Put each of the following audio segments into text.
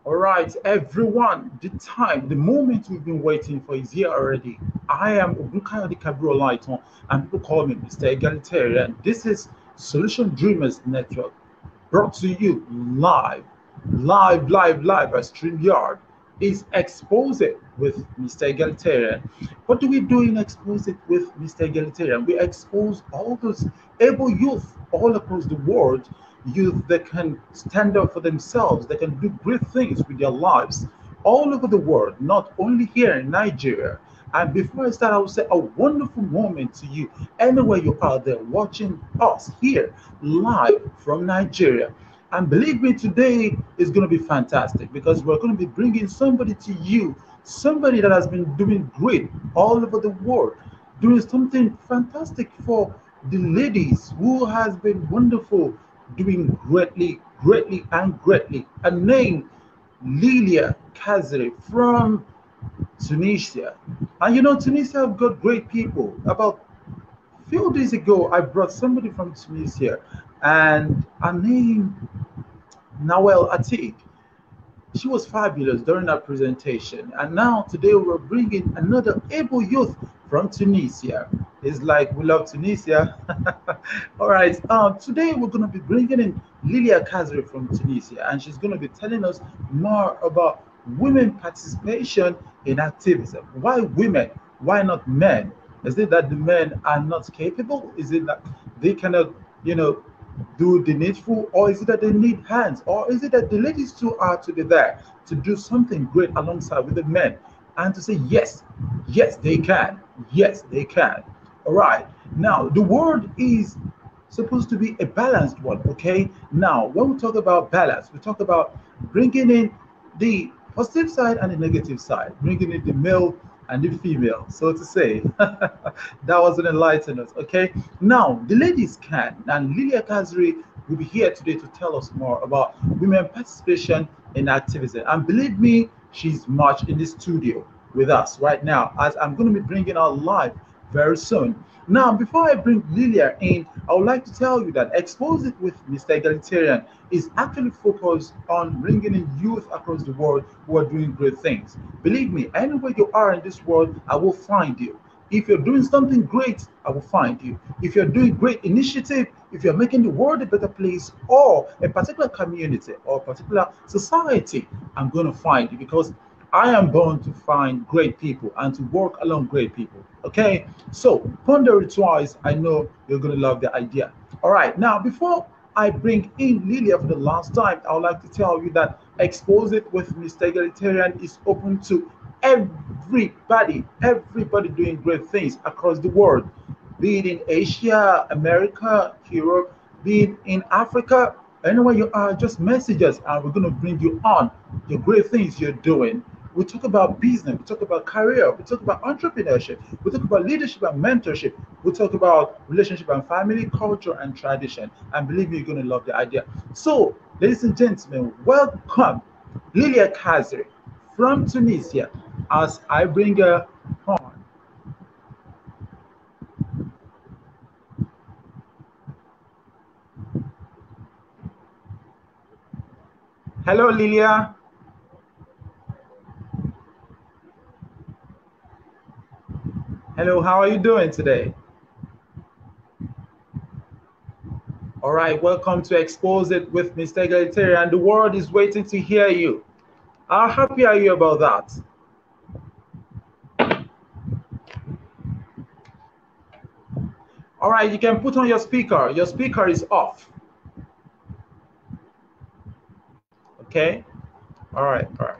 All right, everyone, the time, the moment we've been waiting for is here already. I am Ogunkayode Kabiro Lighton, and people call me Mr. Egalitarian. This is Solution Dreamers Network, brought to you live by StreamYard. Is Expose It with Mr. Egalitarian. What do we do in Expose It with Mr. Egalitarian? We expose all those able youth all across the world, youth that can stand up for themselves, that can do great things with their lives all over the world, not only here in Nigeria. And before I start, I will say a wonderful moment to you, anywhere you are there watching us here live from Nigeria. And believe me, today is going to be fantastic because we're going to be bringing somebody to you, somebody that has been doing great all over the world, doing something fantastic for the ladies, who has been wonderful, doing greatly. A name, Lilia Khazri from Tunisia. And you know, Tunisia have got great people. About a few days ago, I brought somebody from Tunisia, and her name, Nawel Atik. She was fabulous during our presentation. And now today we're bringing another able youth from Tunisia. It's like we love Tunisia. All right. Today we're going to be bringing in Lilia Khazri from Tunisia, and she's going to be telling us more about women participation in activism. Why women? Why not men? Is it that the men are not capable? Is it that they cannot, you know, do the needful, or is it that they need hands, or is it that the ladies too are to be there to do something great alongside with the men, and to say yes they can, yes they can. All right, now the word is supposed to be a balanced one. Okay, now when we talk about balance, we talk about bringing in the positive side and the negative side, bringing in the male and the female, so to say. That was an enlightenment. Okay, now the ladies can, and Lilia Khazri will be here today to tell us more about women participation in activism. And believe me, she's much in the studio with us right now, as I'm going to be bringing her live very soon. Now, before I bring Lilia in, I would like to tell you that Expose It with Mr. Egalitarian is actually focused on bringing in youth across the world who are doing great things. Believe me, anywhere you are in this world, I will find you. If you're doing something great, I will find you. If you're doing great initiative, if you're making the world a better place, or a particular community or a particular society, I'm going to find you because I am born to find great people and to work along great people. Okay, so ponder it twice. I know you're going to love the idea. All right, now before I bring in Lilia for the last time, I would like to tell you that Expose It with Mr. Egalitarian is open to everybody doing great things across the world, be it in Asia, America, Europe, be it in Africa, anywhere you are, just message us and we're going to bring you on the great things you're doing. We talk about business, we talk about career, we talk about entrepreneurship, we talk about leadership and mentorship, we talk about relationship and family, culture and tradition. And believe me, you're going to love the idea. So, ladies and gentlemen, welcome Lilia Khazri from Tunisia as I bring her on. Hello, Lilia. Hello, how are you doing today? All right, welcome to Expose It with Mr. Egalitarian. The world is waiting to hear you. How happy are you about that? All right, you can put on your speaker. Your speaker is off. Okay? All right, all right.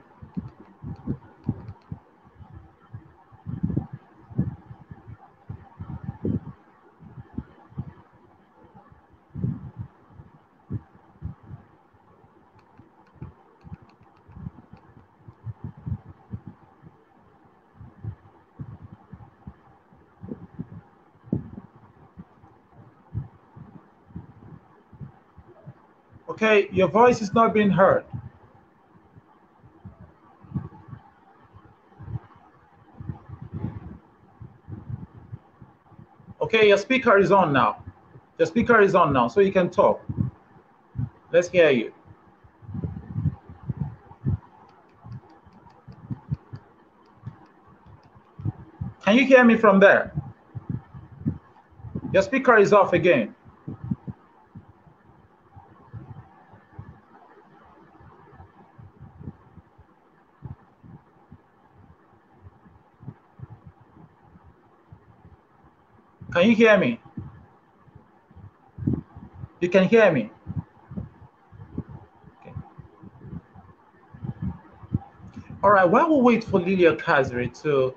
Okay, your voice is not being heard. Okay, your speaker is on now. Your speaker is on now, so you can talk. Let's hear you. Can you hear me from there? Your speaker is off again. Can you hear me? You can hear me. Okay. All right, while we wait for Lilia Khazri to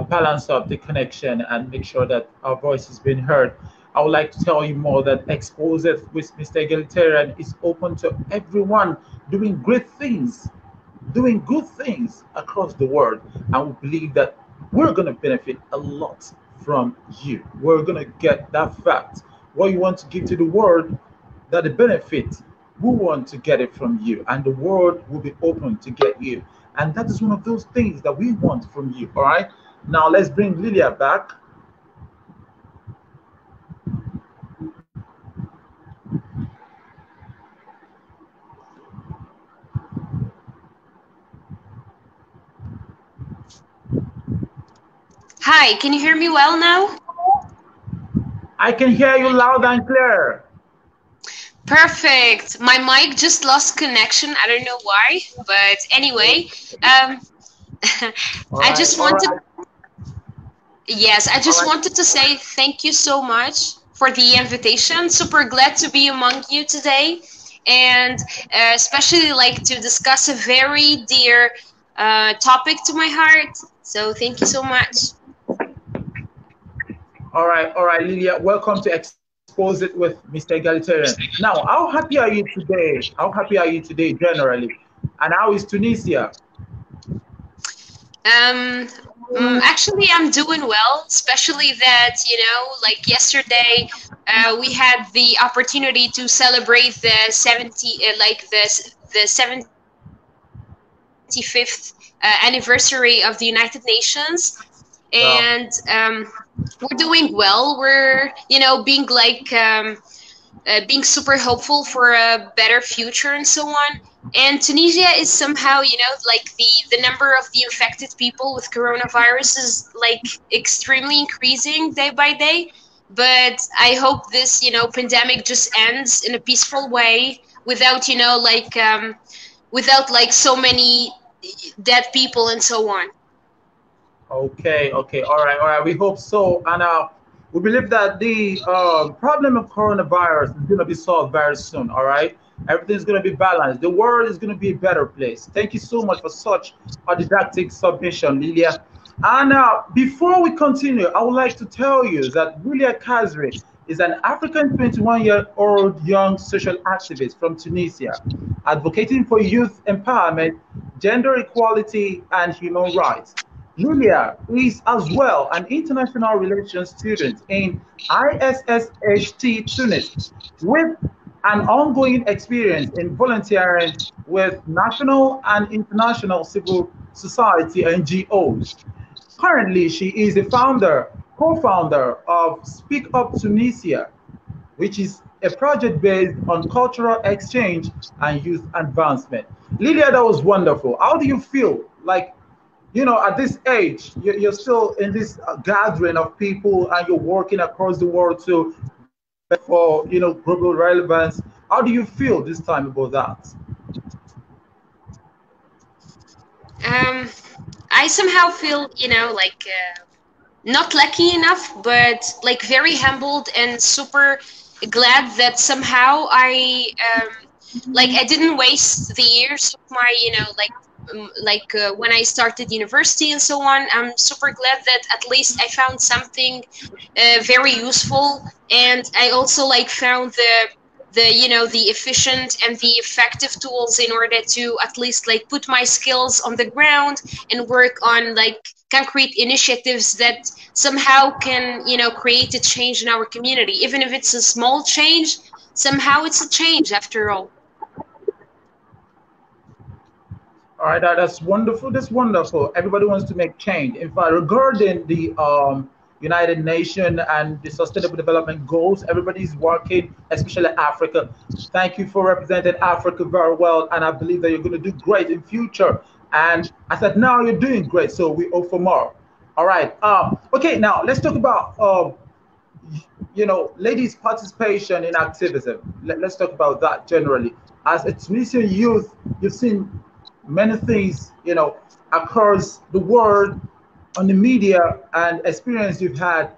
balance up the connection and make sure that our voice is being heard, I would like to tell you more that Expos'It with Mr. Egalitarian is open to everyone doing great things, doing good things across the world. And we believe that we're going to benefit a lot from you. We're going to get that fact. What you want to give to the world, that the benefit, we want to get it from you, and the world will be open to get you. And that is one of those things that we want from you. All right. Now let's bring Lilia back. Hi, can you hear me well now? I can hear you loud and clear. Perfect. My mic just lost connection. I don't know why, but anyway, All I right, just all wanted, right, yes, I all just right. wanted to say thank you so much for the invitation. Super glad to be among you today, and especially like to discuss a very dear topic to my heart. So thank you so much. All right, Lilia. Welcome to Expose It with Mr. Egalitarian. Now, how happy are you today? How happy are you today generally? And how is Tunisia? Um, Actually, I'm doing well, especially that, like yesterday, we had the opportunity to celebrate the 75th anniversary of the United Nations. Well, And we're doing well. We're, being super hopeful for a better future and so on. And Tunisia is somehow, like the number of the infected people with coronavirus is like extremely increasing day by day. But I hope this, pandemic just ends in a peaceful way without, without like so many dead people and so on. okay, okay, all right. We hope so, and we believe that the problem of coronavirus is going to be solved very soon. All right, everything's going to be balanced. The world is going to be a better place. Thank you so much for such a didactic submission, Lilia. And before we continue, I would like to tell you that Lilia Khazri is an African 21-year-old young social activist from Tunisia, advocating for youth empowerment, gender equality, and human rights. Julia is as well an international relations student in ISSHT Tunis with an ongoing experience in volunteering with national and international civil society NGOs. Currently, she is the co-founder of Speak Up Tunisia, which is a project based on cultural exchange and youth advancement. Lilia, that was wonderful. How do you feel? Like, at this age, you're still in this gathering of people and you're working across the world to for, global relevance. How do you feel this time about that? Um, I somehow feel, not lucky enough, but like very humbled and super glad that somehow I didn't waste the years of my, when I started university and so on. I'm super glad that at least I found something very useful, and I also like found the efficient and the effective tools in order to at least like put my skills on the ground and work on like concrete initiatives that somehow can create a change in our community, even if it's a small change. Somehow it's a change after all. All right, that's wonderful. That's wonderful. Everybody wants to make change. In fact, regarding the United Nations and the Sustainable Development Goals, everybody's working, especially Africa. Thank you for representing Africa very well, and I believe that you're going to do great in future. And I said, now you're doing great, so we hope for more. All right. Okay. Now let's talk about ladies' participation in activism. Let's talk about that generally. As a Tunisian youth, you've seen many things, across the world on the media, and experience you've had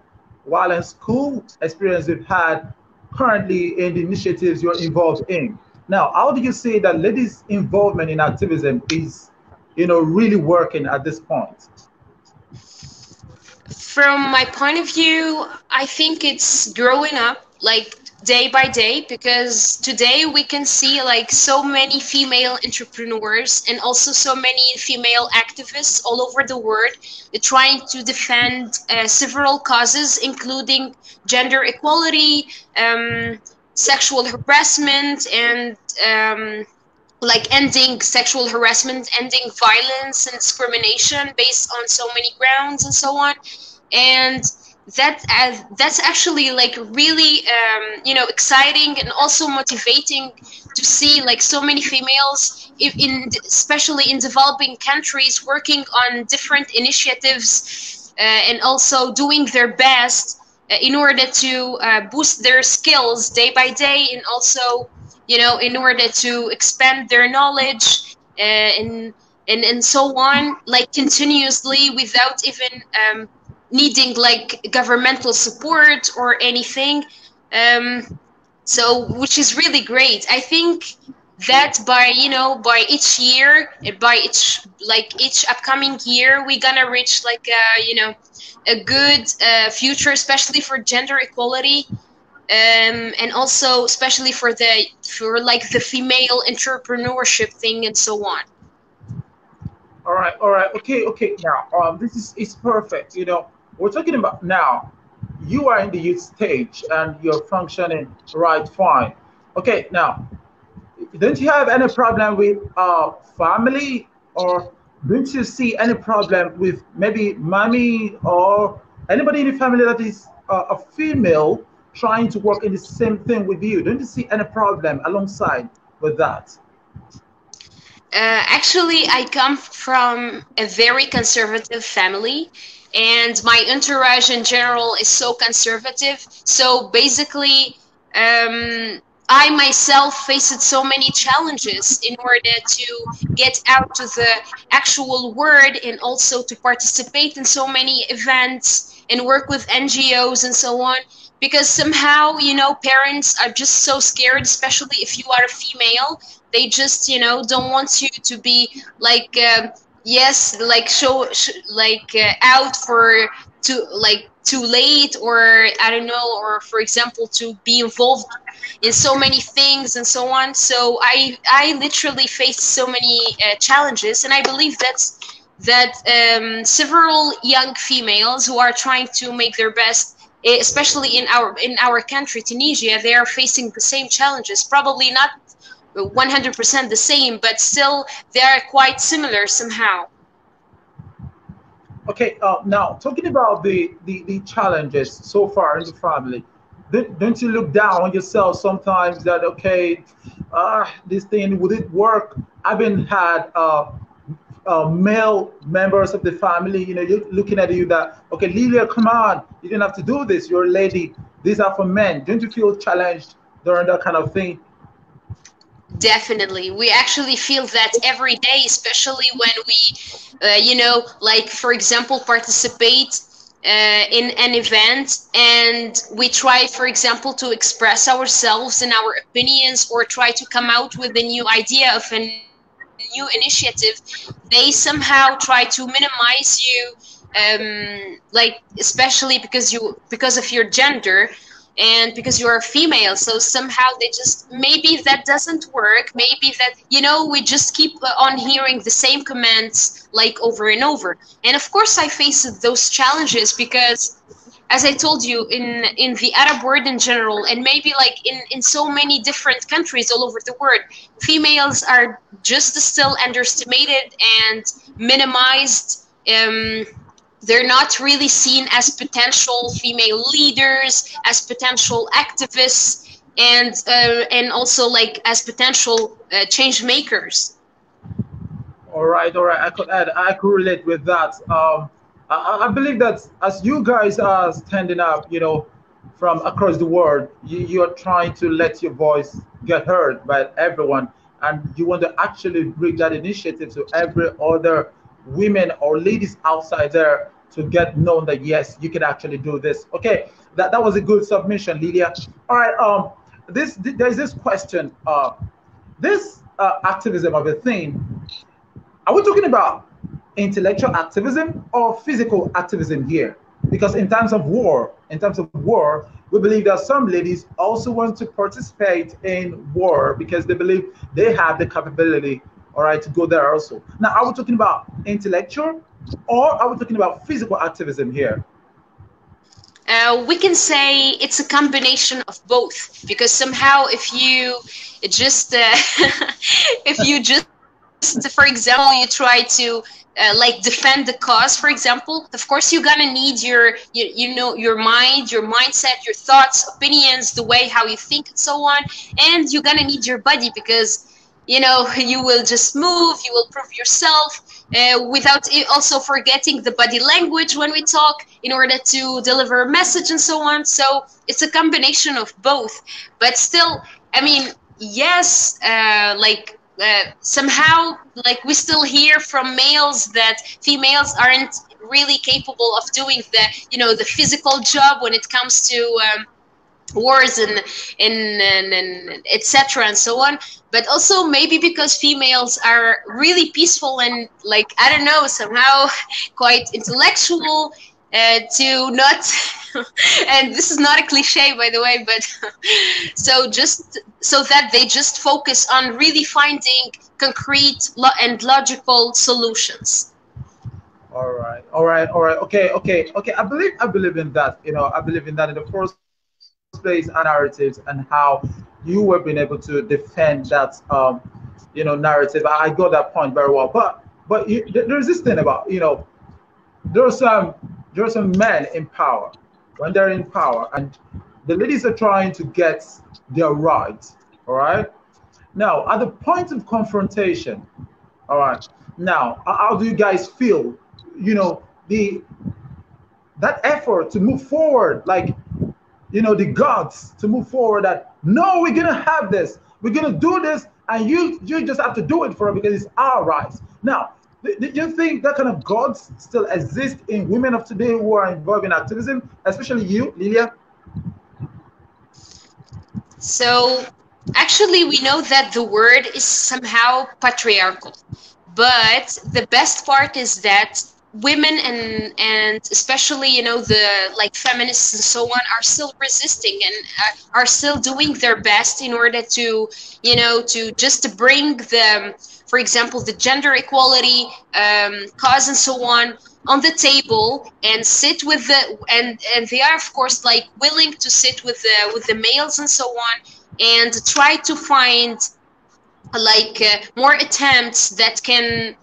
while in school, experience you've had currently in the initiatives you're involved in. Now, how do you say that ladies' involvement in activism is, really working at this point? From my point of view, I think it's growing up like day by day, because today we can see like so many female entrepreneurs and also so many female activists all over the world trying to defend several causes, including gender equality, sexual harassment, and like ending sexual harassment, ending violence and discrimination based on so many grounds and so on. And that's actually like really exciting and also motivating to see like so many females especially in developing countries working on different initiatives and also doing their best in order to boost their skills day by day, and also in order to expand their knowledge and so on, like continuously without even needing like governmental support or anything. So which is really great. I think that by each year, by each upcoming year, we're gonna reach like a good future, especially for gender equality, and also especially for like the female entrepreneurship thing and so on. All right, okay, okay. Now, this is perfect. We're talking about now. You are in the youth stage and you're functioning right fine. Okay, now, don't you have any problem with family, or don't you see any problem with maybe mommy or anybody in the family that is a female trying to work in the same thing with you? Don't you see any problem alongside with that? Actually, I come from a very conservative family, and my entourage in general is so conservative. So basically, I myself faced so many challenges in order to get out to the actual world and also to participate in so many events and work with NGOs and so on. Because somehow, parents are just so scared, especially if you are a female. They just, don't want you to be like, yes, like out for too late, or I don't know, or for example to be involved in so many things and so on. So I literally faced so many challenges, and I believe that several young females who are trying to make their best, especially in our country, Tunisia, they are facing the same challenges. Probably not 100% the same, but still they are quite similar somehow. Okay, now talking about the challenges so far in the family, don't you look down on yourself sometimes that, okay, this thing, would it work? I've been had male members of the family, you looking at you that, okay, Lilia, come on, you didn't have to do this. You're a lady. These are for men. Don't you feel challenged during that kind of thing? Definitely. We actually feel that every day, especially when we, like, for example, participate in an event and we try, for example, to express ourselves and our opinions, or try to come out with a new idea of a new initiative. They somehow try to minimize you, like, especially because of your gender and because you're a female. So somehow they just, maybe that doesn't work, maybe that, we just keep on hearing the same comments like over and over. And of course I faced those challenges because, as I told you, in the Arab world in general, and maybe like in so many different countries all over the world, females are just still underestimated and minimized. They're not really seen as potential female leaders, as potential activists, and also like as potential change makers. All right, all right. I could relate with that. I believe that as you guys are standing up, from across the world, you're trying to let your voice get heard by everyone, and you want to actually bring that initiative to every other women or ladies outside there to get known that yes, you can actually do this. Okay, that was a good submission, Lilia. All right, there's this question. This activism of a thing, are we talking about intellectual activism or physical activism here? Because in terms of war, we believe that some ladies also want to participate in war because they believe they have the capability, all right, to go there also. Now, are we talking about intellectual or are we talking about physical activism here? We can say it's a combination of both because somehow if you just if you just for example you try to like defend the cause, for example, of course you're gonna need your mind, your mindset, your thoughts, opinions, the way how you think and so on, and you're gonna need your body because you will just move, you will prove yourself without also forgetting the body language when we talk in order to deliver a message and so on. So it's a combination of both, but still, I mean, yes, somehow like we still hear from males that females aren't really capable of doing the physical job when it comes to wars and etc and so on, but also maybe because females are really peaceful and like I don't know, somehow quite intellectual to not and this is not a cliche by the way, but so that they just focus on really finding concrete and logical solutions. All right, all right, all right. Okay, okay, okay. I believe in that. I believe in that in the first place, and narratives and how you were being able to defend that, narrative. I got that point very well. But there's this thing about, there's some there's some men in power when they're in power, and the ladies are trying to get their rights. All right. Now, at the point of confrontation, all right. Now, how do you guys feel? The that effort to move forward, like the gods to move forward. That no, we're gonna have this, we're gonna do this, and you just have to do it for it because it's our rights. Now, do you think that kind of gods still exist in women of today who are involved in activism, especially you, Lilia? So actually, we know that the word is somehow patriarchal, but the best part is that women and especially the like feminists and so on are still resisting and are still doing their best in order to to just to bring the, for example, the gender equality cause and so on the table and sit with the and they are of course like willing to sit with the males and so on and try to find like more attempts that can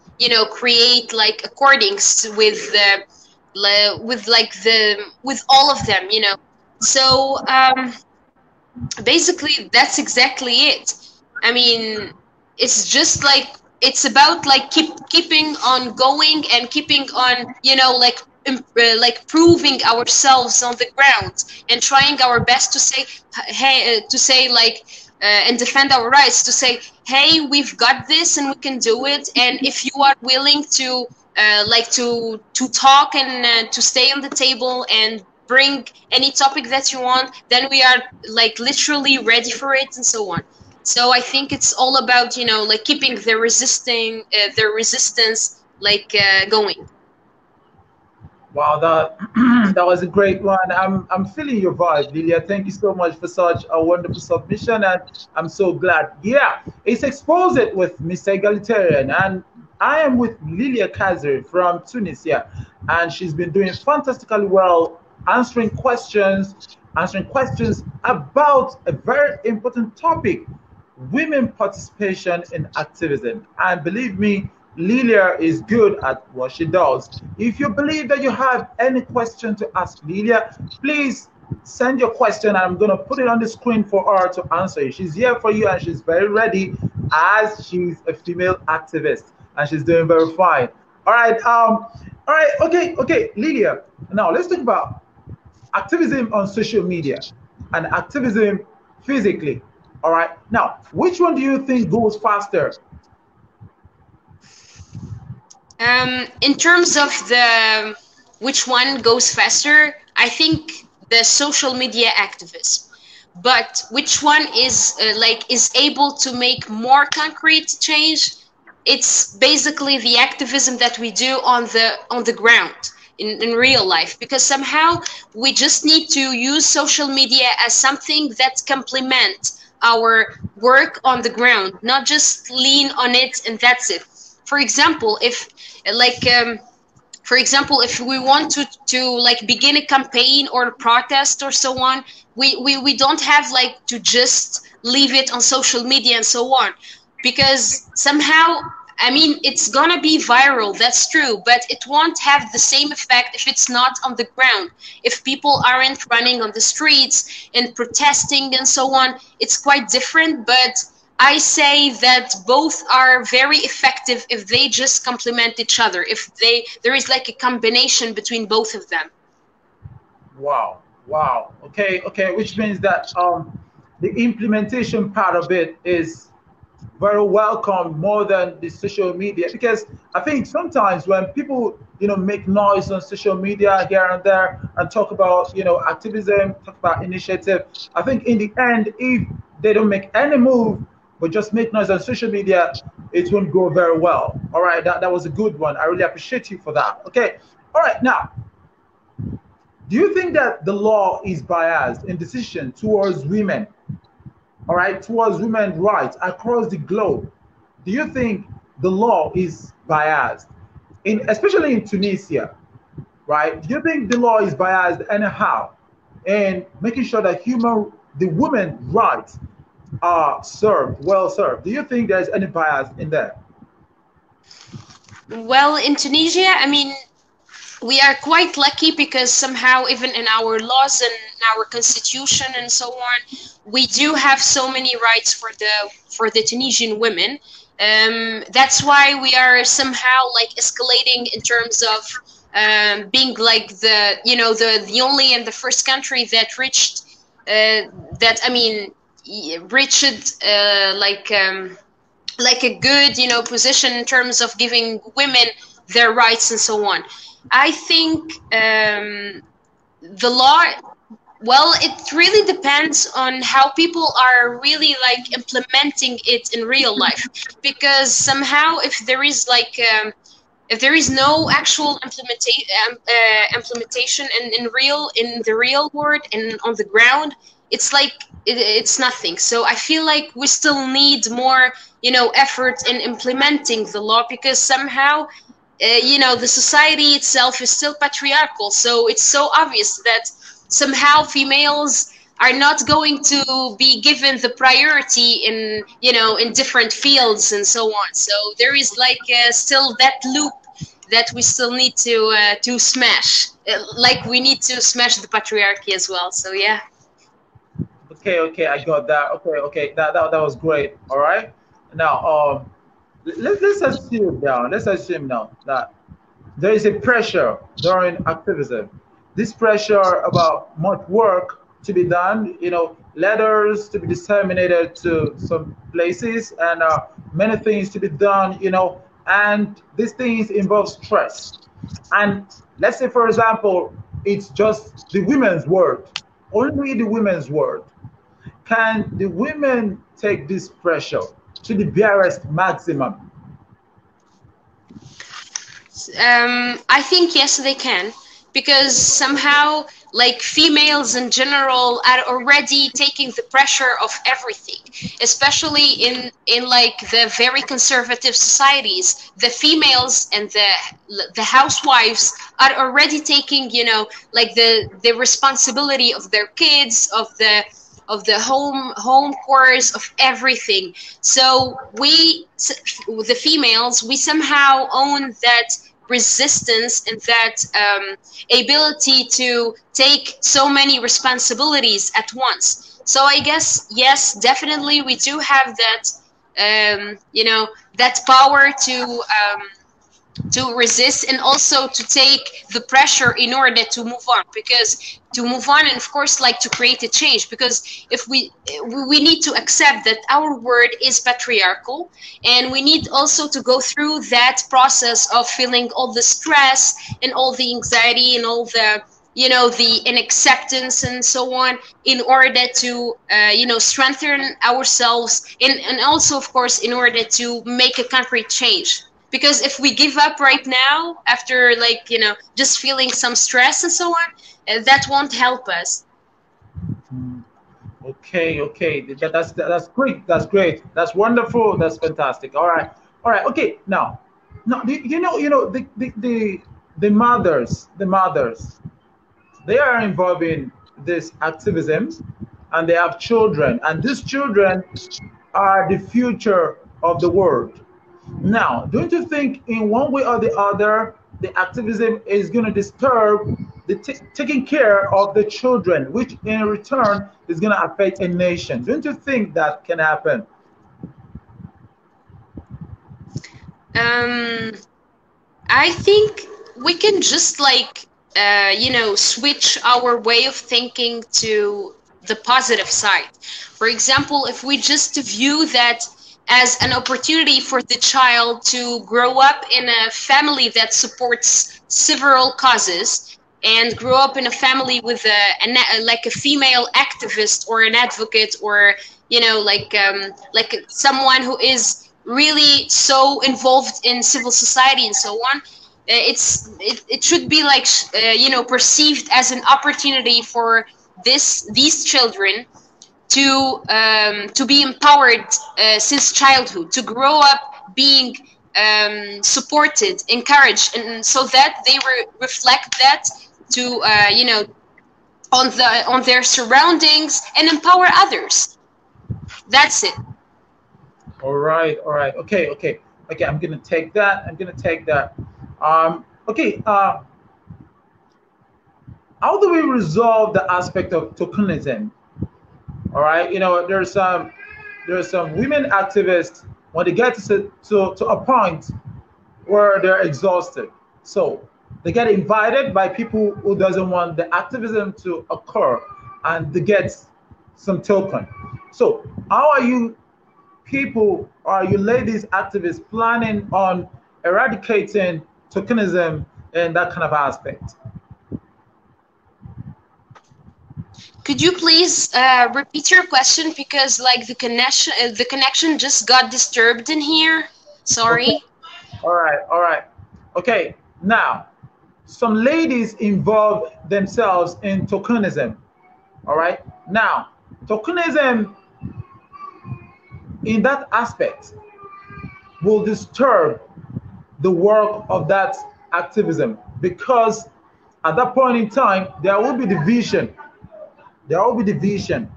create like accordings with like with all of them. So basically that's exactly it. I mean, it's just like it's about like keeping on going and keeping on like proving ourselves on the ground and trying our best to say hey to say like and defend our rights, to say hey, we've got this and we can do it, and if you are willing to like to talk and to stay on the table and bring any topic that you want, then we are like literally ready for it and so on. So I think it's all about like keeping the resistance like going. Wow, that that was a great one. I'm feeling your vibe, Lilia. Thank you so much for such a wonderful submission, and I'm so glad. Yeah, it's Expose It with Mr. Egalitarian, and I am with Lilia Khazri from Tunisia, and she's been doing fantastically well, answering questions about a very important topic: women participation in activism. And believe me, Lilia is good at what she does. If you believe that you have any question to ask Lilia, please send your question and I'm going to put it on the screen for her to answer it. She's here for you and she's very ready as she's a female activist and she's doing very fine. All right. All right, okay, Lilia. Now let's talk about activism on social media and activism physically. All right. Now, which one do you think goes faster? In terms of the which one goes faster, I think the social media activism. But which one is is able to make more concrete change? It's basically the activism that we do on the ground in real life, because somehow we just need to use social media as something that complement our work on the ground, not just lean on it and that's it. For example, if like for example, if we want to like begin a campaign or a protest or so on, we don't have like to just leave it on social media and so on, because somehow, I mean, it's gonna be viral, that's true, but it won't have the same effect if it's not on the ground. If people aren't running on the streets and protesting and so on, it's quite different. But I say that both are very effective if they just complement each other, if there is like a combination between both of them. Wow, wow. Okay. Which means that the implementation part of it is very welcome more than the social media, because I think sometimes when people make noise on social media here and there and talk about activism, talk about initiative, I think in the end, if they don't make any move but just make noise on social media, it won't go very well. All right, that was a good one. I really appreciate you for that. Okay. All right, now, do you think that the law is biased in decision towards women, all right, towards women's rights across the globe? Do you think the law is biased, especially in Tunisia, right? Do you think the law is biased anyhow in making sure that the women's rights are well served? Do you think there's any bias in there? Well, in Tunisia, I mean, we are quite lucky because somehow even in our laws and our constitution and so on, we do have so many rights for the Tunisian women. That's why we are somehow like escalating in terms of being like the only and the first country that reached that I mean reached like a good position in terms of giving women their rights and so on. I think the law, well, it really depends on how people are really like implementing it in real life, because somehow if there is no actual implementation in the real world and on the ground, it's like it's nothing. So I feel like we still need more effort in implementing the law, because somehow the society itself is still patriarchal. So it's so obvious that somehow females are not going to be given the priority in different fields and so on. So there is like still that loop that we still need to smash. Like we need to smash the patriarchy as well. So yeah. Okay, I got that. Okay, that was great. All right. Now, let's assume now. Let's assume now that there is a pressure during activism. This pressure about much work to be done. Letters to be disseminated to some places, and many things to be done. And these things involve stress. And let's say, for example, it's just the women's word, only the women's word. Can the women take this pressure to the barest maximum? I think yes, they can, because somehow like females in general are already taking the pressure of everything, especially in like the very conservative societies. The females and the housewives are already taking like the responsibility of their kids, of the home chores, of everything. So the females, we somehow own that resistance and that ability to take so many responsibilities at once. So I guess yes, definitely we do have that that power to resist and also to take the pressure in order to move on, because to move on and of course like to create a change, because if we need to accept that our world is patriarchal, and we need also to go through that process of feeling all the stress and all the anxiety and all the, you know, the inacceptance and so on, in order to you know, strengthen ourselves, and also of course in order to make a concrete change. Because if we give up right now after, like, you know, just feeling some stress and so on, that won't help us. Okay, okay, that's great. That's great. That's wonderful. That's fantastic. All right. Okay, now, the mothers, they are involved in this activism, and they have children, and these children are the future of the world. Now, don't you think in one way or the other, the activism is going to disturb the taking care of the children, which in return is going to affect a nation? Don't you think that can happen? um I think we can just like you know, switch our way of thinking to the positive side. For example, if we just view that as an opportunity for the child to grow up in a family that supports several causes, and grow up in a family with like a female activist or an advocate, or you know, like someone who is really so involved in civil society and so on, it should be like you know, perceived as an opportunity for these children to be empowered since childhood, to grow up being supported, encouraged, and so that they reflect that to you know, on their surroundings, and empower others. That's it. All right, all right. Okay, okay, okay. I'm gonna take that. I'm gonna take that. Okay. How do we resolve the aspect of tokenism? All right. You know, there's some women activists when they get to a point where they're exhausted. So they get invited by people who doesn't want the activism to occur, and they get some token. So how are you people, are you ladies activists planning on eradicating tokenism and that kind of aspect? Could you please repeat your question, because like the connection just got disturbed in here. Okay. Sorry. All right. All right. Okay. Now, some ladies involve themselves in tokenism. All right. Now, tokenism in that aspect will disturb the work of that activism, because at that point in time there will be division. There will be division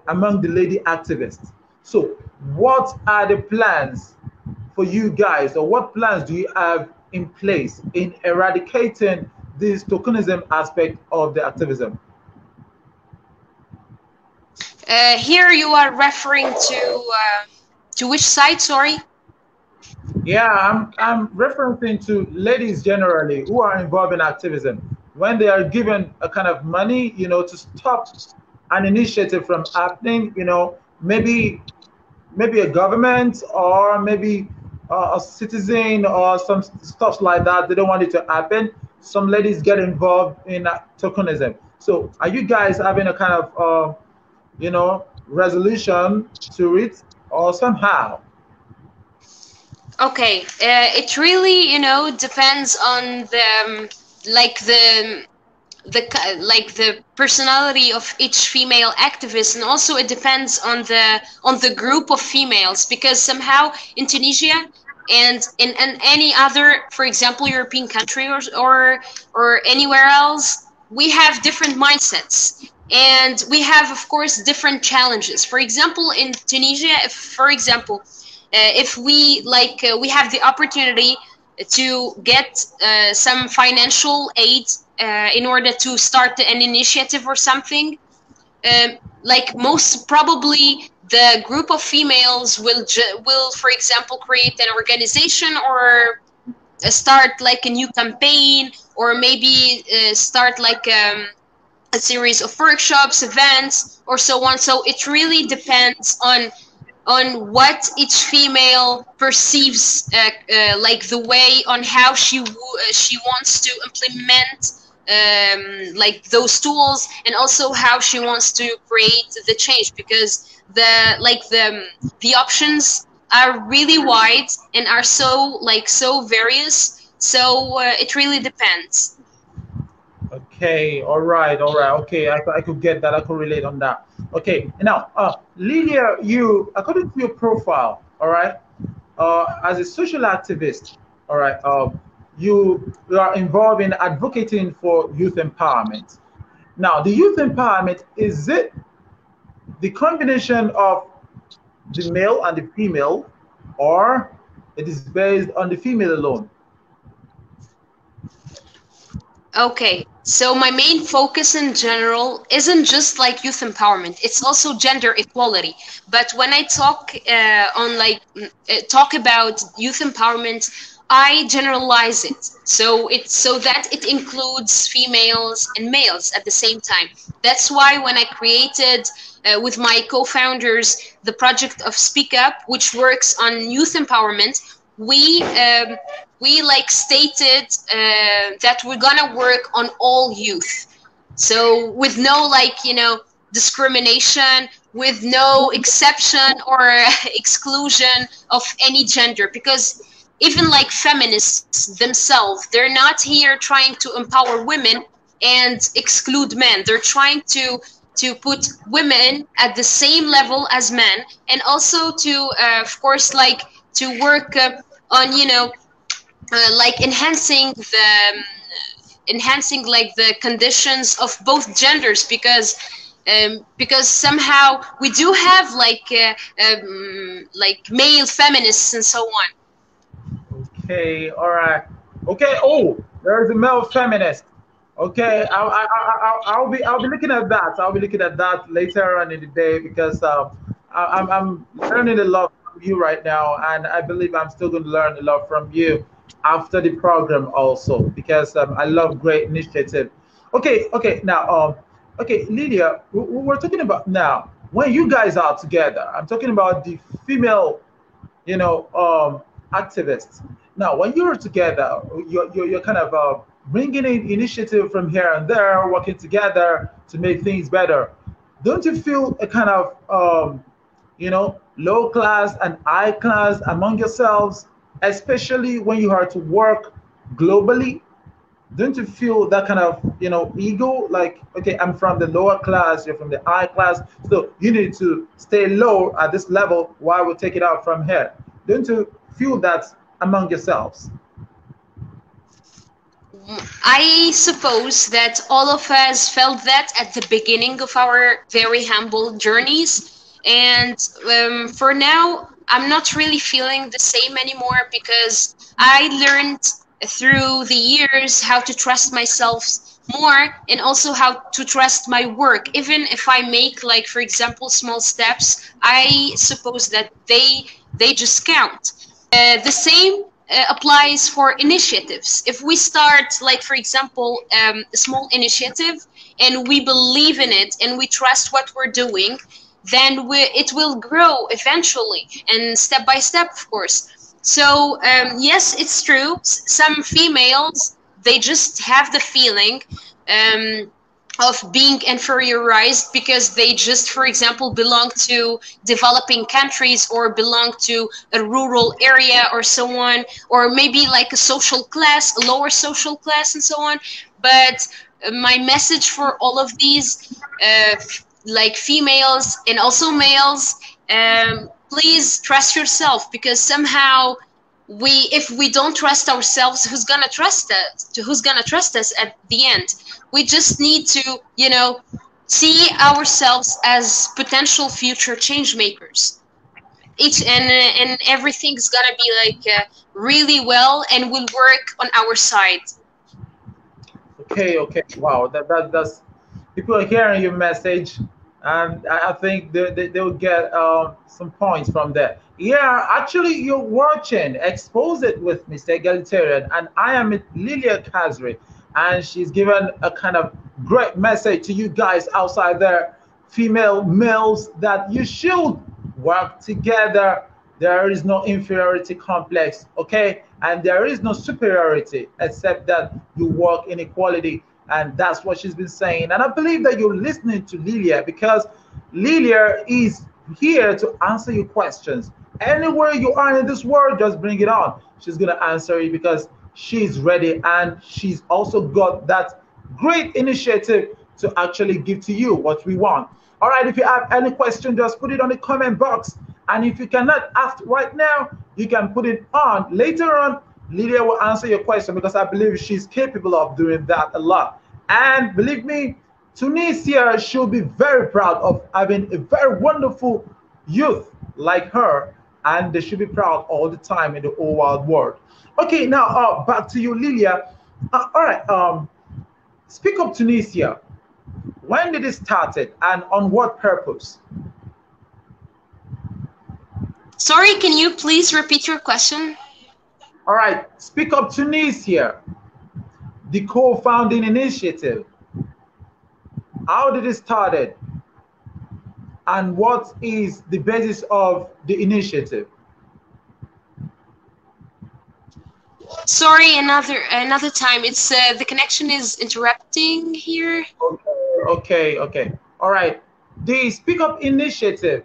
among the lady activists. So, what are the plans for you guys, or what plans do you have in place in eradicating this tokenism aspect of the activism? Here you are referring to which side? Sorry. Yeah, I'm referencing to ladies generally who are involved in activism. When they are given a kind of money, you know, to stop an initiative from happening, you know, maybe a government, or maybe a citizen, or some stuff like that. They don't want it to happen. Some ladies get involved in tokenism. So, are you guys having a kind of, resolution to it, or somehow? Okay, it really, you know, depends on like the personality of each female activist, and also it depends on the group of females, because somehow in Tunisia and in any other, for example, European country, or anywhere else, we have different mindsets, and we have, of course, different challenges. For example, in Tunisia, if, for example, if we have the opportunity to get some financial aid in order to start an initiative or something, like most probably the group of females will, for example, create an organization, or start like a new campaign, or maybe start like a series of workshops, events, or so on. So it really depends on what each female perceives, like the way on how she wants to implement like those tools, and also how she wants to create the change, because the options are really wide and are so various. So it really depends. Okay, all right. Okay, I could get that. I could relate on that. Okay, now, Lilia, you, according to your profile, all right, as a social activist, all right, you are involved in advocating for youth empowerment. Now, the youth empowerment, is it the combination of the male and the female, or it is based on the female alone? Okay, so my main focus in general isn't just like youth empowerment, it's also gender equality. But when I talk talk about youth empowerment, I generalize it. So it's so that it includes females and males at the same time. That's why when I created with my co-founders the project of Speak Up, which works on youth empowerment, we like stated that we're gonna work on all youth, so with no discrimination, with no exception or exclusion of any gender, because even like feminists themselves, they're not here trying to empower women and exclude men. They're trying to put women at the same level as men, and also to of course like to work on like enhancing like the conditions of both genders, because somehow we do have like male feminists and so on. Okay, all right. Okay. Oh, there's a male feminist. Okay, I'll be looking at that. I'll be looking at that later on in the day, because I'm learning a lot from you right now, and I believe I'm still going to learn a lot from you after the program also, because I love great initiative. Okay, okay. Now, okay, Lydia, we're talking about now when you guys are together. I'm talking about the female, activists. Now, when you're together, you're kind of bringing in initiative from here and there, working together to make things better. Don't you feel a kind of, low class and high class among yourselves, especially when you are to work globally? Don't you feel that kind of, ego? Like, okay, I'm from the lower class, you're from the high class, so you need to stay low at this level while we take it out from here. Don't you feel that among yourselves? I suppose that all of us felt that at the beginning of our very humble journeys. And for now, I'm not really feeling the same anymore, because I learned through the years how to trust myself more, and also how to trust my work. Even if I make, like, for example, small steps, I suppose that they just count. The same applies for initiatives. If we start, like, for example, a small initiative, and we believe in it and we trust what we're doing, then it will grow eventually, and step by step, of course. So yes, it's true. Some females, they just have the feeling of being inferiorized, because they just, for example, belong to developing countries, or belong to a rural area, or so on, or maybe like a social class, a lower social class, and so on. But my message for all of these like females and also males, please trust yourself, because somehow if we don't trust ourselves, who's gonna trust us? Who's gonna trust us at the end? We just need to, see ourselves as potential future change makers. And everything's gonna be like really well, and will work on our side. Okay, okay. Wow, that's people are hearing your message. and I think they'll get some points from there. Yeah, actually, you're watching Expose It with Mr. Egalitarian, and I am with Lilia Khazri, and she's given a kind of great message to you guys outside there, female males, that you should work together. There is no inferiority complex, okay? And there is no superiority except that you work in equality. And that's what she's been saying. And I believe that you're listening to Lilia because Lilia is here to answer your questions. Anywhere you are in this world, just bring it on. She's going to answer you because she's ready and she's also got that great initiative to actually give to you what we want. All right, if you have any question, just put it on the comment box. And if you cannot ask right now, you can put it on later on. Lydia will answer your question because I believe she's capable of doing that a lot. And believe me, Tunisia should be very proud of having a very wonderful youth like her, and they should be proud all the time in the whole wide world. Okay, now back to you, Lilia. All right, speak of Tunisia. When did it started and on what purpose? Sorry, can you please repeat your question? All right, speak up Tunisia, the co-founding initiative. How did it started? And what is the basis of the initiative? Sorry, another time. It's the connection is interrupting here. Okay. All right. The Speak Up initiative,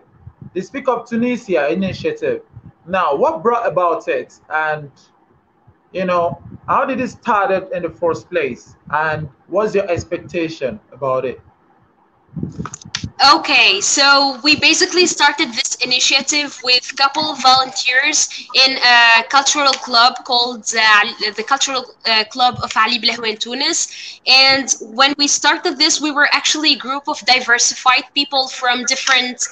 the Speak Up Tunisia initiative. Now, what brought about it, and how did it started in the first place, and what's your expectation about it? Okay, so we basically started this initiative with a couple of volunteers in a cultural club called the Cultural Club of Ali Blahou in Tunis. And when we started this, we were actually a group of diversified people from different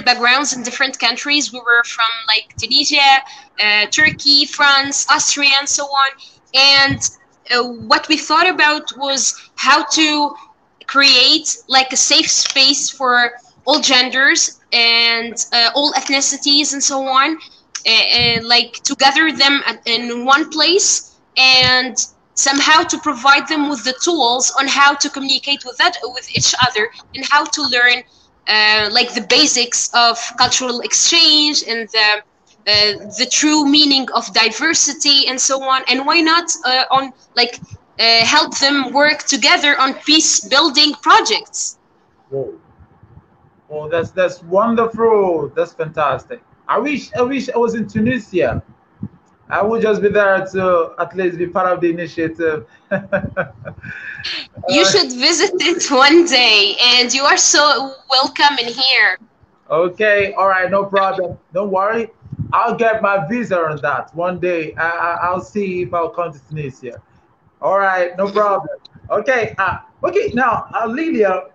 backgrounds in different countries. We were from like Tunisia, Turkey, France, Austria, and so on. And what we thought about was how to create like a safe space for all genders and all ethnicities and so on, like to gather them in one place and somehow to provide them with the tools on how to communicate with each other and how to learn like the basics of cultural exchange and the true meaning of diversity and so on. And why not on like help them work together on peace building projects. Whoa. Oh, that's wonderful. That's fantastic. I wish I was in Tunisia. I would just be there to at least be part of the initiative. You should visit it one day, and you are so welcome in here. Okay, all right, no problem. Don't worry. I'll get my visa on that one day. I'll see if I'll come to Tunisia. All right, no problem. Okay, okay. Now, Lilia,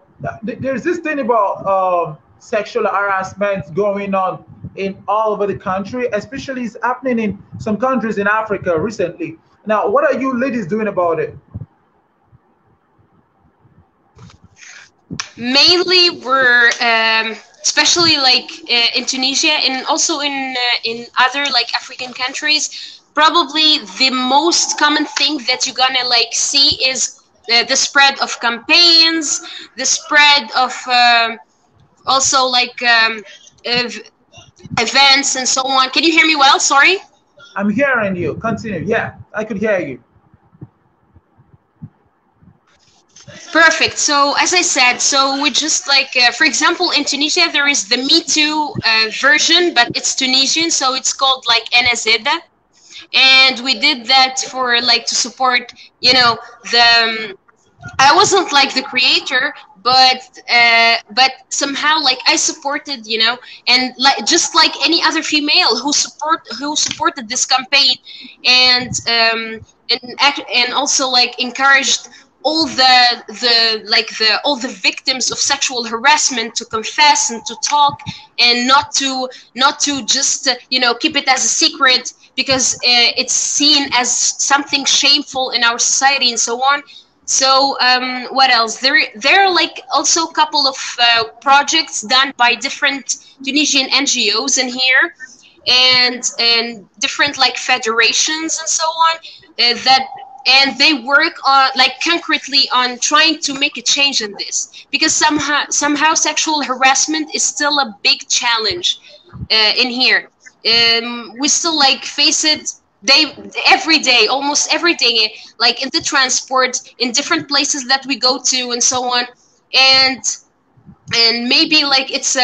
there's this thing about sexual harassment going on in all over the country, especially it's happening in some countries in Africa recently. Now, what are you ladies doing about it? Mainly, we're especially like in Tunisia and also in other like African countries. Probably the most common thing that you're gonna like see is the spread of campaigns, the spread of also like events and so on. Can you hear me well? Sorry. I'm hearing you. Continue. Yeah, I could hear you. Perfect. So as I said, so we just like, for example, in Tunisia, there is the Me Too version, but it's Tunisian. So it's called like NSEDA. And we did that for like to support, the, I wasn't like the creator, but somehow like I supported, and like just like any other female who supported this campaign and also like encouraged all all the victims of sexual harassment to confess and to talk and not to just keep it as a secret because it's seen as something shameful in our society and so on. So what else? There are like also a couple of projects done by different Tunisian NGOs in here, and different like federations and so on, that and they work on like concretely on trying to make a change in this, because somehow sexual harassment is still a big challenge in here. We still like face it every day, almost every day, like in the transport, in different places that we go to and so on. And maybe like it's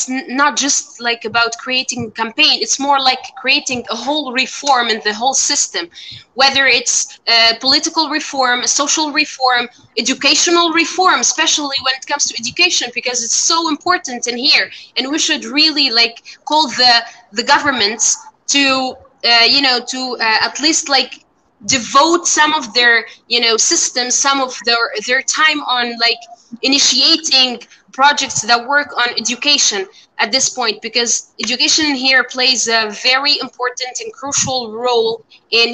not just like about creating a campaign, it's more like creating a whole reform in the whole system, whether it's political reform, social reform, educational reform, especially when it comes to education, because it's so important in here. And we should really like call the governments to at least like devote some of their systems, some of their time on like initiating projects that work on education at this point, because education here plays a very important and crucial role in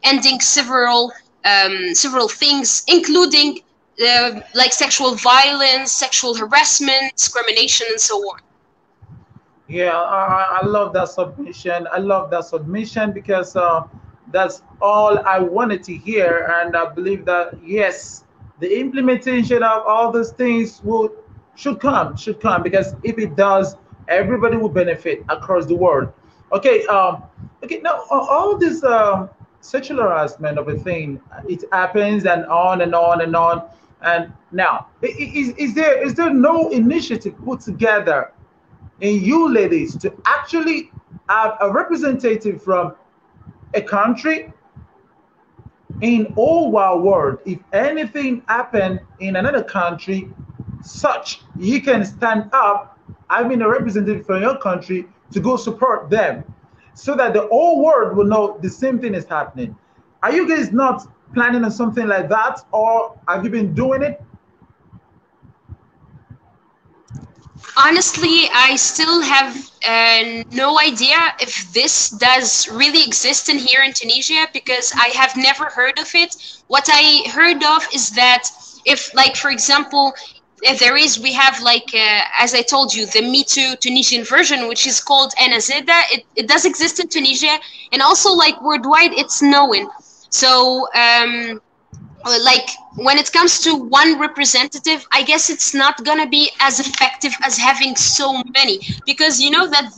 ending several things, including like sexual violence, sexual harassment, discrimination, and so on. Yeah, I love that submission. I love that submission because that's all I wanted to hear. And I believe that, yes, the implementation of all those things should come, because if it does, everybody will benefit across the world. Okay, okay, now all this sexual harassment of a thing, it happens and on and on and on. And now, is there no initiative put together in you ladies to actually have a representative from a country in all our world? If anything happened in another country, such you can stand up, having a representative from your country to go support them, so that the whole world will know the same thing is happening. Are you guys not planning on something like that, or have you been doing it? Honestly, I still have no idea if this does really exist in here in Tunisia, because I have never heard of it. What I heard of is that if, like, for example, if there is, we have like, as I told you, the Me Too Tunisian version, which is called Enazeda. It does exist in Tunisia, and also like worldwide, it's known. So like when it comes to one representative, I guess it's not gonna be as effective as having so many, because you know that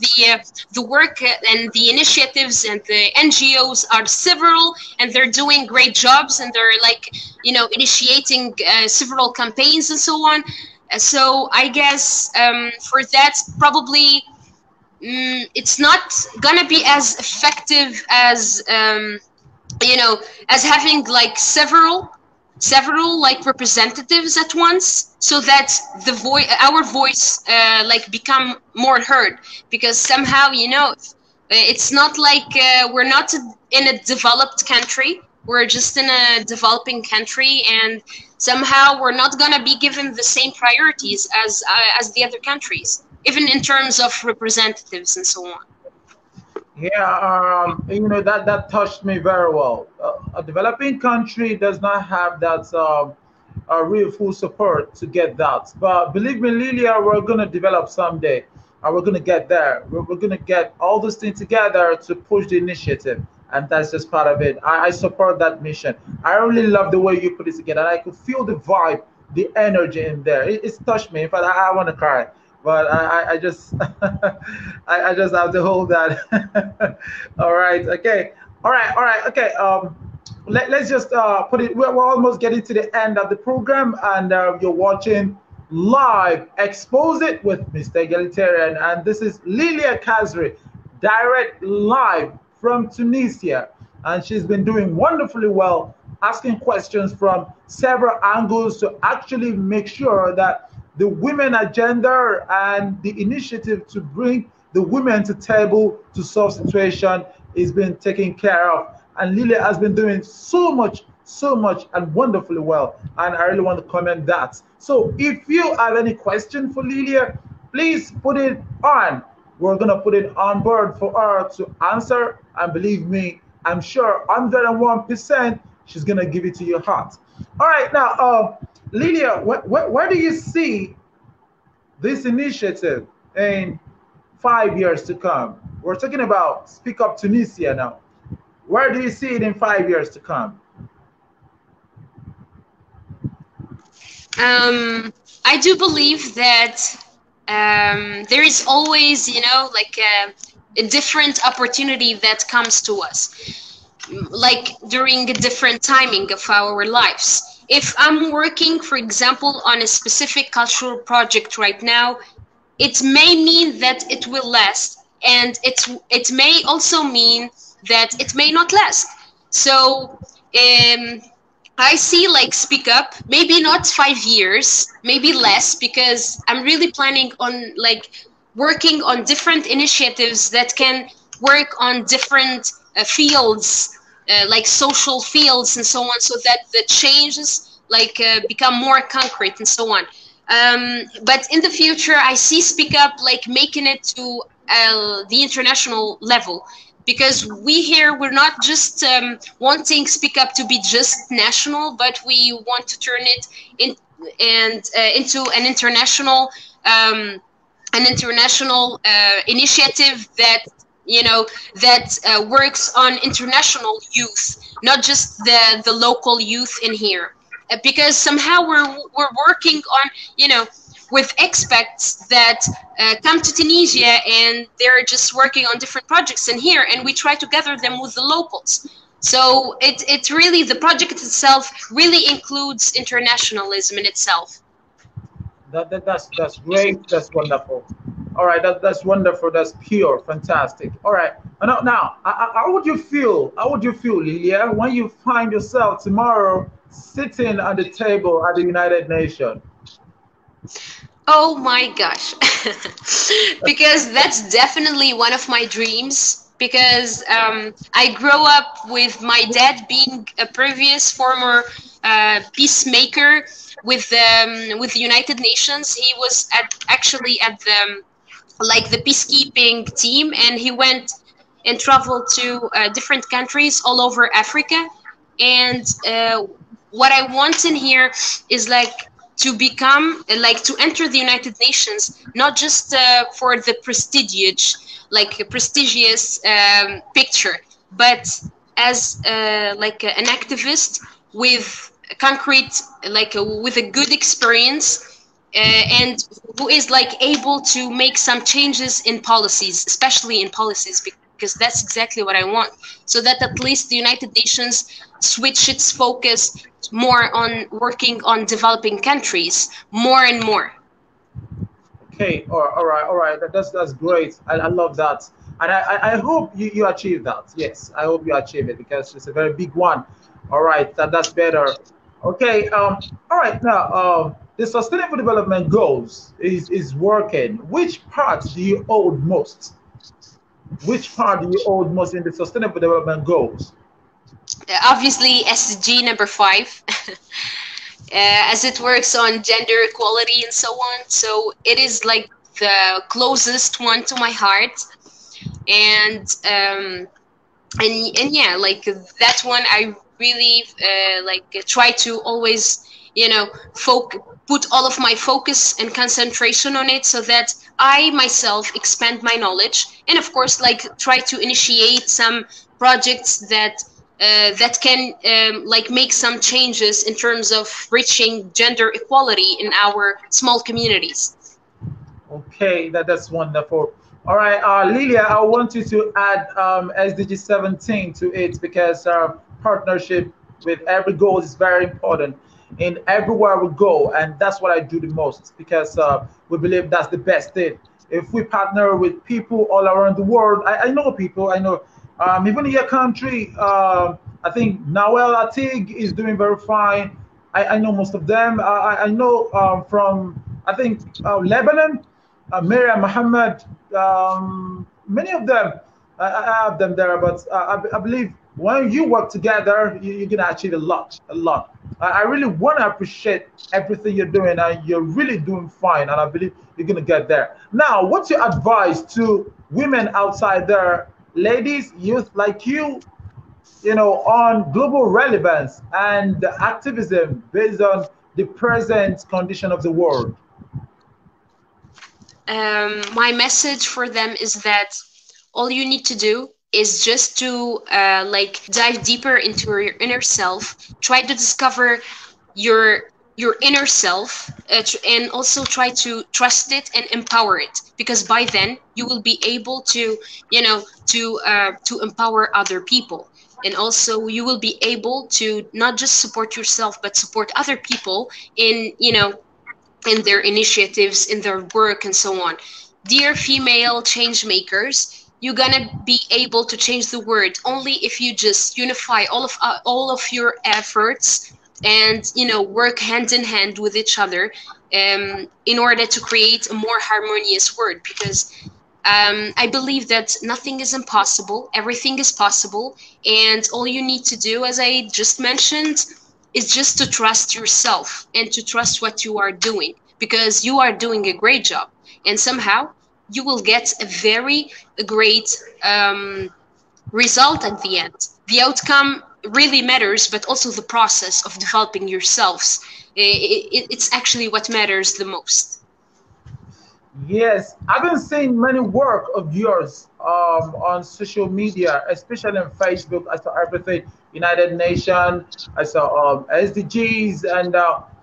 the work and the initiatives and the NGOs are several, and they're doing great jobs, and they're like initiating several campaigns and so on. So I guess for that, probably it's not gonna be as effective as as having like several like representatives at once, so that our voice like become more heard. Because somehow it's not like we're not in a developed country, we're just in a developing country, and somehow we're not gonna be given the same priorities as the other countries, even in terms of representatives and so on. Yeah, that touched me very well. A developing country does not have that real full support to get that. But believe me, Lilia, we're gonna develop someday, and we're gonna get there. We're gonna get all those things together to push the initiative, and that's just part of it. I support that mission. I really love the way you put it together, and I could feel the vibe, the energy in there. It's touched me. In fact, I want to cry, but I just I just have to hold that. All right, okay, all right, okay. Let's just put it. We're almost getting to the end of the program, and you're watching live Expose It with Mr. Egalitarian, and this is Lilia Khazri, direct live from Tunisia, and she's been doing wonderfully well, asking questions from several angles to actually make sure that the women agenda and the initiative to bring the women to table to solve situation is being taken care of. And Lilia has been doing so much and wonderfully well. And I really want to comment that. So if you have any question for Lilia, please put it on. We're going to put it on board for her to answer. And believe me, I'm sure 101% she's gonna give it to your heart. All right, now, Lilia, where do you see this initiative in 5 years to come? We're talking about Speak Up Tunisia now. Where do you see it in 5 years to come? I do believe that there is always, like a different opportunity that comes to us, like during a different timing of our lives. If I'm working, for example, on a specific cultural project right now, it may mean that it will last, and it may also mean that it may not last. So I see like Speak Up, maybe not 5 years, maybe less, because I'm really planning on like working on different initiatives that can work on different fields, like social fields and so on, so that the changes like become more concrete and so on. But in the future, I see Speak Up like making it to the international level, because we here, we're not just wanting Speak Up to be just national, but we want to turn it into an international initiative that works on international youth, not just the local youth in here. Because somehow we're working on with expats that come to Tunisia, and they're just working on different projects in here, and we try to gather them with the locals. So it really, the project itself really includes internationalism in itself. That's great. That's wonderful. All right, that's wonderful. That's pure, fantastic. All right, now, how would you feel? How would you feel, Lilia, when you find yourself tomorrow sitting at the table at the United Nations? Oh my gosh. Because that's definitely one of my dreams, because I grew up with my dad being a previous former peacemaker with the United Nations. He was actually at the peacekeeping team, and he went and traveled to different countries all over Africa. And what I want in here is like to become like to enter the United Nations, not just for the prestigious picture, but as like an activist with concrete, like with a good experience, and who is like able to make some changes in policies, especially in policies, because that's exactly what I want. So that at least the United Nations switch its focus more on working on developing countries more and more. Okay, all right. That's great. I love that, and I hope you achieve that. Yes, I hope you achieve it, because it's a very big one. All right, that's better. Okay, all right. Now, the Sustainable Development Goals is working. Which part do you hold most? Which part do you hold most in the Sustainable Development Goals? Obviously, SDG number 5, as it works on gender equality and so on. So it is like the closest one to my heart, and yeah, like that one I really like try to always put all of my focus and concentration on it, so that I myself expand my knowledge, and of course like try to initiate some projects that can like make some changes in terms of reaching gender equality in our small communities. Okay, that's wonderful. All right, Lilia, I want you to add SDG 17 to it, because partnership with every goal is very important in everywhere we go, and that's what I do the most, because we believe that's the best thing. If we partner with people all around the world, I know people, I know even in your country, I think Nawel Atig is doing very fine. I know most of them. I know from, I think, Lebanon, Miriam Mohammed, many of them, I have them there, but I believe when you work together, you're going to achieve a lot, a lot. I really want to appreciate everything you're doing, and you're really doing fine, and I believe you're going to get there. Now, what's your advice to women outside there, ladies, youth like you, on global relevance and activism based on the present condition of the world? My message for them is that all you need to do is just to like dive deeper into your inner self, try to discover your your inner self, and also try to trust it and empower it, because by then you will be able to to empower other people, and also you will be able to not just support yourself but support other people in in their initiatives, in their work, and so on. Dear female change makers, you're gonna be able to change the world only if you just unify all of your efforts, and work hand in hand with each other, in order to create a more harmonious world. Because I believe that nothing is impossible, everything is possible, and all you need to do, as I just mentioned, is just to trust yourself and to trust what you are doing, because you are doing a great job, and somehow you will get a very great result at the end. The outcome really matters, but also the process of developing yourselves. It's actually what matters the most. Yes, I've been seeing many work of yours on social media, especially on Facebook. I saw everything, United Nations. I saw SDGs and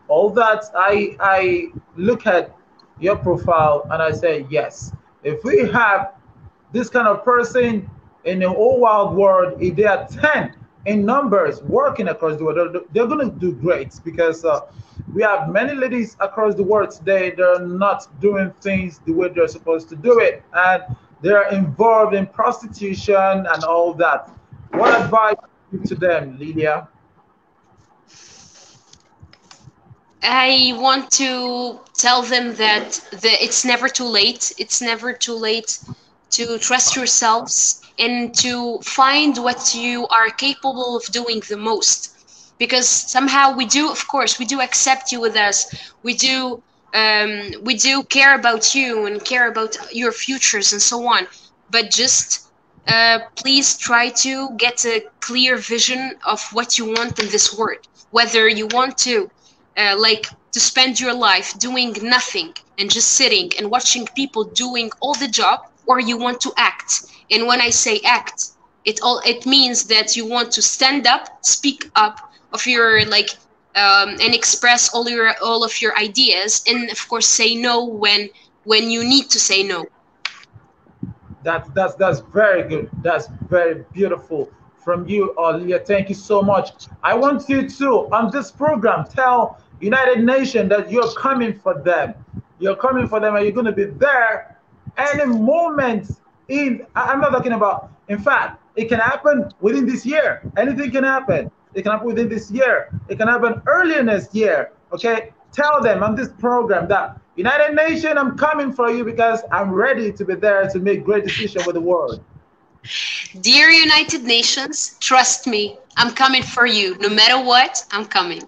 all that. I look at your profile and I say, yes, if we have this kind of person in the whole wild world, if there are 10 in numbers working across the world, they're going to do great, because we have many ladies across the world today. They're not doing things the way they're supposed to do it, and they're involved in prostitution and all that. What advice you give to them, Lilia? I want to tell them that it's never too late. It's never too late to trust yourselves and to find what you are capable of doing the most. Because somehow we do, of course, we do accept you with us. We do care about you and care about your futures and so on. But just please try to get a clear vision of what you want in this world. Whether you want to to spend your life doing nothing and just sitting and watching people doing all the job, or you want to act. And when I say act, it means that you want to stand up, speak up of your and express all of your ideas, and of course say no when you need to say no. That's very good. That's very beautiful from you, Leah. Thank you so much. I want you to, on this program, tell United Nations that you're coming for them. You're coming for them, and you're going to be there any moment. I'm not talking about. In fact, it can happen within this year. Anything can happen. It can happen within this year. It can happen earlier next year. Okay. Tell them on this program that United Nations, I'm coming for you because I'm ready to be there to make great decisions with the world. Dear United Nations, trust me, I'm coming for you. No matter what, I'm coming.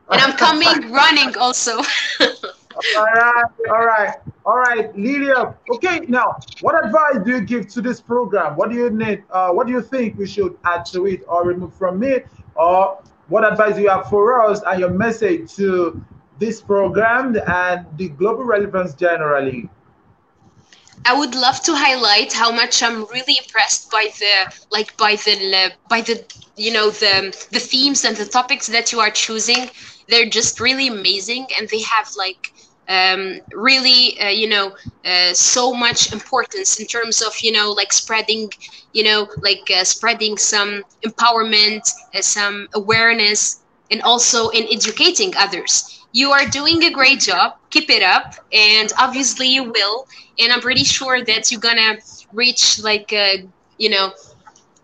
And I'm coming running also. All right, Lilia. Okay, now, what advice do you give to this program? What do you need? What do you think we should add to it or remove from it? Or what advice do you have for us and your message to this program and the global relevance generally? I would love to highlight how much I'm really impressed by the the themes and the topics that you are choosing. They're just really amazing, and they have really so much importance in terms of spreading spreading some empowerment, some awareness, and also in educating others. You are doing a great job. Keep it up, and obviously you will. And I'm pretty sure that you're gonna reach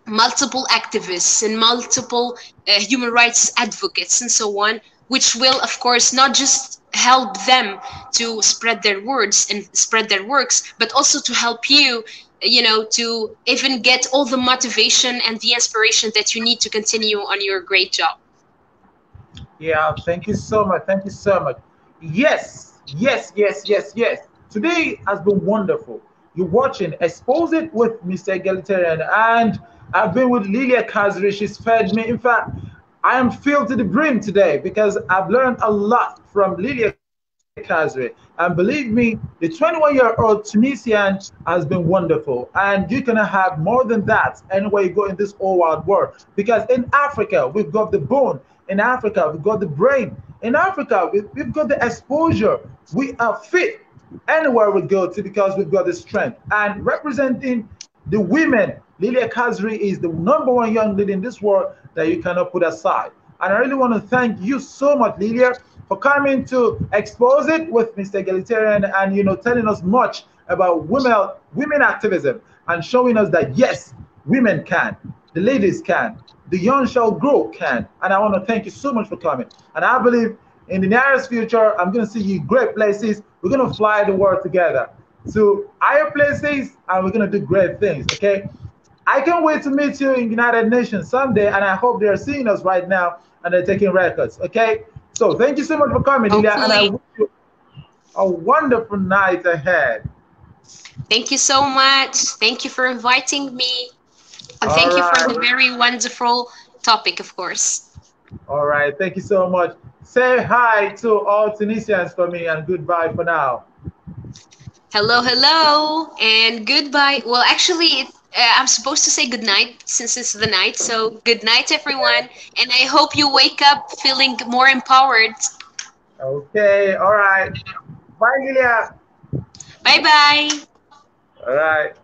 multiple activists and multiple human rights advocates and so on, which will, of course, not just help them to spread their words and spread their works, but also to help you, to even get all the motivation and the inspiration that you need to continue on your great job. Yeah, thank you so much. Thank you so much. Yes, yes, yes, yes, yes. Today has been wonderful. You're watching Expose It with Mr. Egalitarian, and I've been with Lilia Khazri. She's fed me. In fact, I am filled to the brim today because I've learned a lot from Lilia Khazri. And believe me, the 21-year-old Tunisian has been wonderful. And you cannot have more than that anywhere you go in this whole wide world. Because in Africa, we've got the bone. In Africa, we've got the brain. In Africa, we've got the exposure. We are fit anywhere we go to because we've got the strength. And representing the women, Lilia Khazri is the #1 young lady in this world that you cannot put aside. And I really want to thank you so much, Lilia, for coming to expose it with Mr. Egalitarian and telling us much about women activism and showing us that yes, women can, the ladies can, the young shall grow can. And I want to thank you so much for coming. And I believe in the nearest future, I'm going to see you great places. We're going to fly the world together to higher places, and we're going to do great things, okay? I can't wait to meet you in United Nations someday, and I hope they're seeing us right now and they're taking records, okay? So thank you so much for coming, Lilia, and I wish you a wonderful night ahead. Thank you so much. Thank you for inviting me. And thank you for the very wonderful topic, of course. All right, thank you so much. Say hi to all Tunisians for me and goodbye for now. Hello, hello, and goodbye. Well, actually, I'm supposed to say good night since it's the night. So good night, everyone. And I hope you wake up feeling more empowered. Okay, all right. Bye, Lilia. Bye-bye. All right.